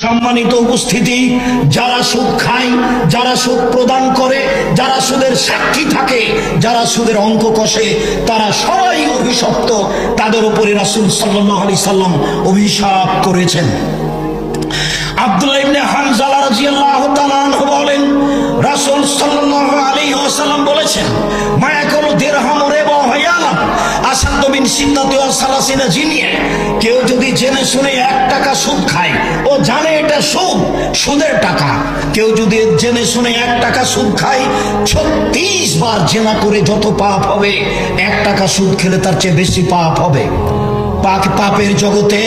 সম্মানিত উপস্থিতি, যারা সুদ খায়, যারা সুদ প্রদান করে, যারা সুদের সাক্ষী থাকে, যারা সুদের অঙ্ক কষে, তারা সবাই অভিশপ্ত। তাদের উপরে রাসূল সাল্লাল্লাহু আলাইহি সাল্লাম অভিশাপ করেছেন। আব্দুল্লাহ ইবনে হানজালা রাদিয়াল্লাহু তাআলা আনহু বলেন, রাসূল সাল্লাল্লাহু আলাইহি ওয়াসাল্লাম বলেছেন, মা ইয়াকুলু দিরহাম রিবা হায়ালা আসাদ মিন সিত্তাতি ওয়া সালাসিনা জিনিয়া। কেউ যদি জেনে শুনে 1 টাকা সুদ খায়, ও জানে এটা সুদ, সুদের টাকা, কেউ যদি জেনে শুনে 1 টাকা সুদ খায়, 36 বার জেনা করে যত পাপ হবে, 1 টাকা সুদ খেলে তার চেয়ে বেশি পাপ হবে। পাপের জগতে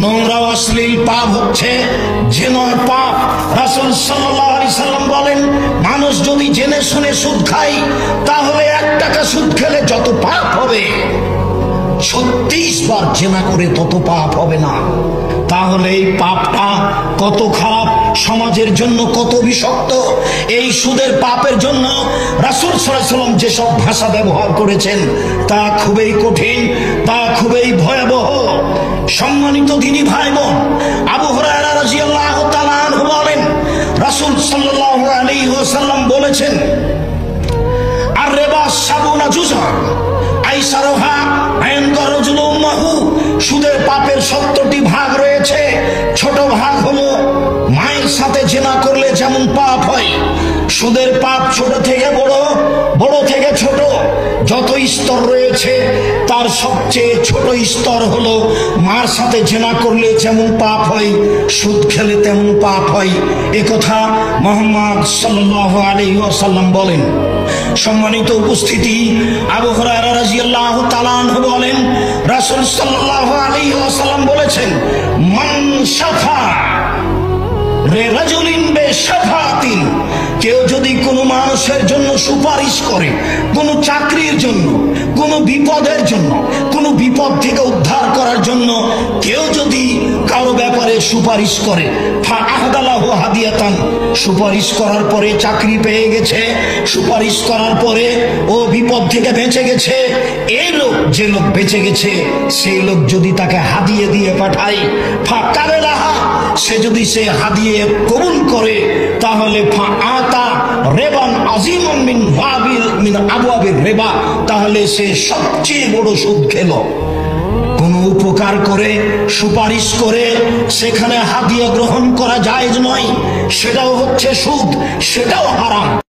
নোংরা অশ্লীল পাপ হচ্ছে জিনার পাপ। রাসূল সাল্লাল্লাহু আলাইহি সাল্লাম বলেন, মানুষ যদি জেনে শুনে সুদ খায়, তাহলে 1 টাকা সুদ খেলে যত পাপ হবে, 36 বার জিনা করে তত পাপ হবে না। তাহলে এই পাপটা কত খারাপ, সমাজের জন্য কত বিষাক্ত। এই সুদের পাপের জন্য রাসূল সাল্লাল্লাহু আলাইহি সাল্লাম যেসব ভাষা ব্যবহার করেছেন, তা খুবই কঠিন, তা খুবই ভয়াবহ। সম্মানিত দিনী ভাই বোন, আবু হুরায়রা রাদিয়াল্লাহু তাআলা আনহু বলেন, রাসূল সাল্লাল্লাহু আলাইহি ওয়াসাল্লাম বলেছেন, আর রিবা সাবুনা জুজা আইসারুহা আইনদা রাজুলু উম্মাহু। সুদের পাপের 70টি ভাগ রয়েছে। ছোট ভাগ হলো মায়ের সাথে জিনা করলে যেমন পাপ হয়। সুদের পাপ ছোট থেকে বড়, বড় থেকে ছোট, যত স্তর রয়েছে তার সবচেয়ে ছোট স্তর হলো মার সাথে জিনা করলে যেমন পাপ হয়, সুদ খেলে তেমন পাপ হয়। একথা মুহাম্মদ সাল্লাল্লাহু আলাইহি ওয়াসাল্লাম বলেন। সম্মানিত উপস্থিতি, আবু হুরায়রা রাদিয়াল্লাহু তাআলা আনহু বলেন, রাসূল সাল্লাল্লাহু আলাইহি ওয়াসাল্লাম বলেছেন, মান শাফা লিরাজুলিন বিশাফাতিন। কেউ যদি কোনো মানুষের জন্য সুপারিশ করে, কোনো চাকরির জন্য, কোনো বিপদের জন্য, কোনো বিপদ থেকে উদ্ধার করার জন্য কেউ যদি কারো ব্যাপারে সুপারিশ করে, ফাআহদালাহু হাদিয়াতান, সুপারিশ করার পরে চাকরি পেয়ে গেছে, সুপারিশ করার পরে ও বিপদ থেকে বেঁচে গেছে, এই লোক, যে লোক বেঁচে গেছে, সেই লোক যদি তাকে হাদিয়ে দিয়ে পাঠায়, ফাকাবেলাহা, সে যদি সে হাদিয়ে কবুল করে, তাহলে ফাআতা রিবান আযীমান মিন আবওয়াবির রিবা, তাহলে সে সবচেয়ে বড় সুদ খেলো। কোন উপকার করে, সুপারিশ করে সেখানে হাদিয়া গ্রহণ করা জায়েজ নয়, সেটাও হচ্ছে সুদ, সেটাও হারাম।